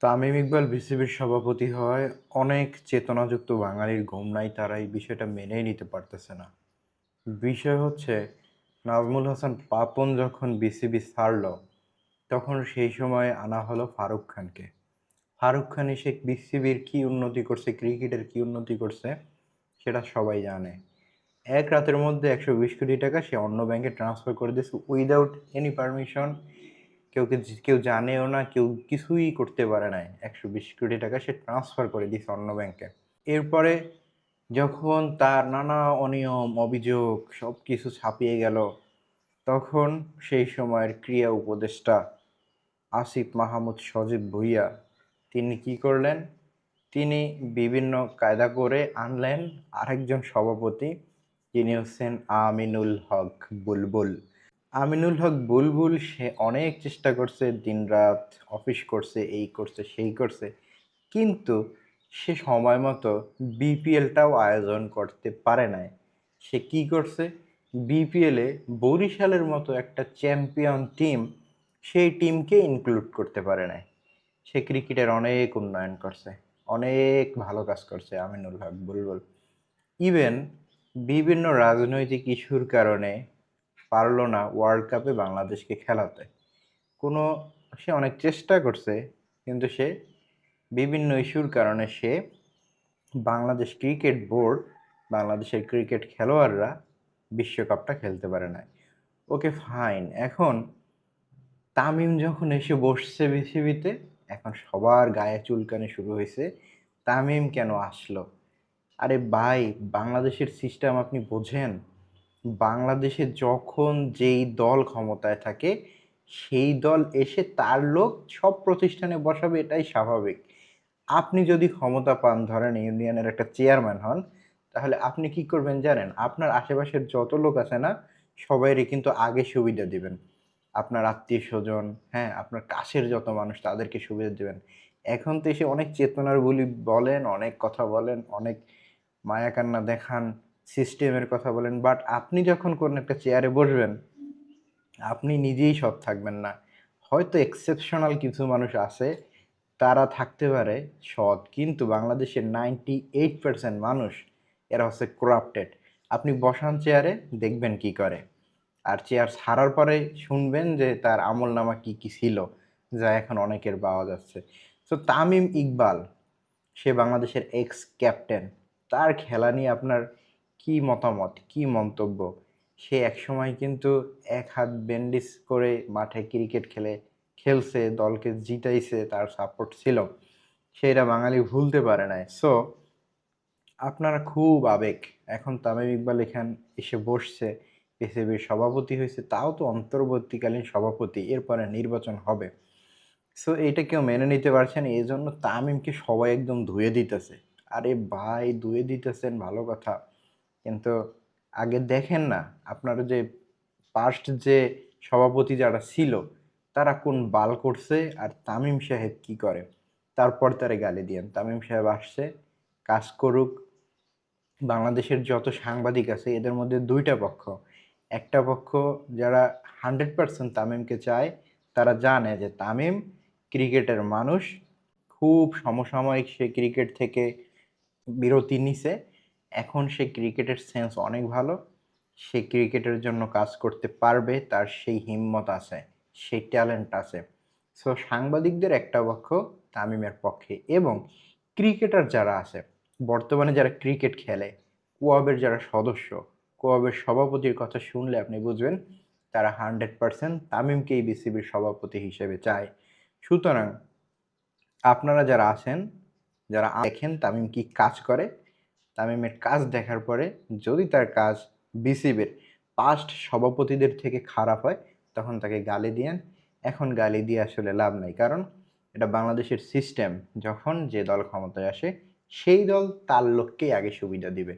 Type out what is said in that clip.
তামিম ইকবাল বিসিবির সভাপতি হয় অনেক চেতনাযুক্ত বাঙালির ঘুম নাই, তারা এই বিষয়টা মেনেই নিতে পারতেছে না। বিষয় হচ্ছে, নাজমুল হাসান পাপন যখন বিসিবি ছাড়ল, তখন সেই সময় আনা হলো ফারুক খানকে। ফারুক খান এসে বিসিবির কি উন্নতি করছে, ক্রিকেটের কি উন্নতি করছে সেটা সবাই জানে। এক রাতের মধ্যে 120 কোটি টাকা সে অন্য ব্যাংকে ট্রান্সফার করে দিয়েছে উইদাউট এনি পারমিশন। কেউ জানেও না, কেউ কিছুই করতে পারে নাই। 120 কোটি টাকা সে ট্রান্সফার করে দিয়েছে অন্য ব্যাংকে। এরপরে যখন তার নানা অনিয়ম অভিযোগ সব কিছু ছাপিয়ে গেল, তখন সেই সময়ের ক্রীড়া উপদেষ্টা আসিফ মাহমুদ সজীব ভুঁইয়া তিনি কি করলেন, তিনি বিভিন্ন কায়দা করে আনলেন আরেকজন সভাপতি, যিনি হচ্ছেন আমিনুল হক বুলবুল। আমিনুল হক বুলবুল সে অনেক চেষ্টা করছে, দিনরাত অফিস করছে, এই করছে সেই করছে, কিন্তু সে সময় মতো বিপিএলটাও আয়োজন করতে পারে নাই। সে কি করছে, বিপিএলে বরিশালের মতো একটা চ্যাম্পিয়ন টিম, সেই টিমকে ইনক্লুড করতে পারে নাই। সে ক্রিকেটের অনেক উন্নয়ন করছে, অনেক ভালো কাজ করছে আমিনুল হক বুলবুল। ইভেন বিভিন্ন রাজনৈতিক ইস্যুর কারণে পারলো না ওয়ার্ল্ড কাপে বাংলাদেশকে খেলাতে। কোনো সে অনেক চেষ্টা করছে, কিন্তু সে বিভিন্ন ইস্যুর কারণে সে বাংলাদেশ ক্রিকেট বোর্ড, বাংলাদেশের ক্রিকেট খেলোয়াড়রা বিশ্বকাপটা খেলতে পারে না। ওকে ফাইন, এখন তামিম যখন এসে বসছে বিসিবিতে, এখন সবার গায়ে চুলকানি শুরু হয়েছে, তামিম কেন আসলো। আরে ভাই, বাংলাদেশের সিস্টেম আপনি বোঝেন? বাংলাদেশে যখন যেই দল ক্ষমতায় থাকে, সেই দল এসে তার লোক সব প্রতিষ্ঠানে বসাবে, এটাই স্বাভাবিক। আপনি যদি ক্ষমতা পান, ধরেন ইউনিয়নের একটা চেয়ারম্যান হন, তাহলে আপনি কি করবেন জানেন? আপনার আশেপাশের যত লোক আছে না, সবাইরই কিন্তু আগে সুবিধা দিবেন। আপনার আত্মীয় স্বজন, হ্যাঁ, আপনার কাছের যত মানুষ তাদেরকে সুবিধা দিবেন। এখন তো এসে অনেক চেতনার বলি বলেন, অনেক কথা বলেন, অনেক মায়া কান্না দেখান, সিস্টেমের কথা বলেন, বাট আপনি যখন কোন একটা চেয়ারে বসবেন, আপনি নিজেই সৎ থাকবেন না। হয়তো এক্সেপশনাল কিছু মানুষ আছে, তারা থাকতে পারে সৎ, কিন্তু বাংলাদেশের 98% মানুষ এরা হচ্ছে করাপ্টেড। আপনি বসান চেয়ারে, দেখবেন কি করে, আর চেয়ার ছাড়ার পরে শুনবেন যে তার আমল নামা কি কি ছিল, যা এখন অনেকের পাওয়া যাচ্ছে। তো তামিম ইকবাল, সে বাংলাদেশের এক্স ক্যাপ্টেন, তার খেলা নিয়ে আপনার কি মতামত, কি মন্তব্য? সে একসময় কিন্তু এক হাত ব্যান্ডিজ করে মাঠে ক্রিকেট খেলছে, দলকে জিতাইছে, তার সাপোর্ট ছিল, সেটা বাঙালি ভুলতে পারে নাই। সো আপনারা খুব আবেগ, এখন তামিম ইকবাল এখান এসে বসছে, বিসিবির সভাপতি হয়েছে, তাও তো অন্তর্বর্তীকালীন সভাপতি, এরপরে নির্বাচন হবে। সো এটা কেউ মেনে নিতে পারছে না, এই জন্য তামিমকে সবাই একদম ধুয়ে দিতেছে। আরে ভাই, ধুয়ে দিতেছেন ভালো কথা, কিন্তু আগে দেখেন না আপনারা যে পাস্ট যে সভাপতি যারা ছিল, তারা কোন বাল করছে আর তামিম সাহেব কি করে, তারপর তারা গালি দিয়েন। তামিম সাহেব আসছে, কাজ করুক। বাংলাদেশের যত সাংবাদিক আছে এদের মধ্যে দুইটা পক্ষ। একটা পক্ষ যারা 100% তামিমকে চায়, তারা জানে যে তামিম ক্রিকেটের মানুষ, খুব সমসাময়িক সে ক্রিকেট থেকে বিরতি নিছে, এখন সে ক্রিকেটের সেন্স অনেক ভালো, সে ক্রিকেটের জন্য কাজ করতে পারবে, তার সেই হিম্মত আছে, সেই ট্যালেন্ট আছে। সো সাংবাদিকদের একটা পক্ষ তামিমের পক্ষে, এবং ক্রিকেটার যারা আছে বর্তমানে, যারা ক্রিকেট খেলে, কোয়াবের যারা সদস্য, কোয়াবের সভাপতির কথা শুনলে আপনি বুঝবেন তারা 100% তামিমকেই বিসিবির সভাপতি হিসেবে চায়। সুতরাং আপনারা যারা আছেন, যারা দেখেন তামিম কি কাজ করে, তামিমের কাজ দেখার পরে যদি তার কাজ বিসিবির পাস্ট সভাপতিদের থেকে খারাপ হয়, তখন তাকে গালি দিয়েন। এখন গালি দিয়ে আসলে লাভ নাই, কারণ এটা বাংলাদেশের সিস্টেম, যখন যে দল ক্ষমতায় আসে সেই দল তার লোককেই আগে সুবিধা দিবে।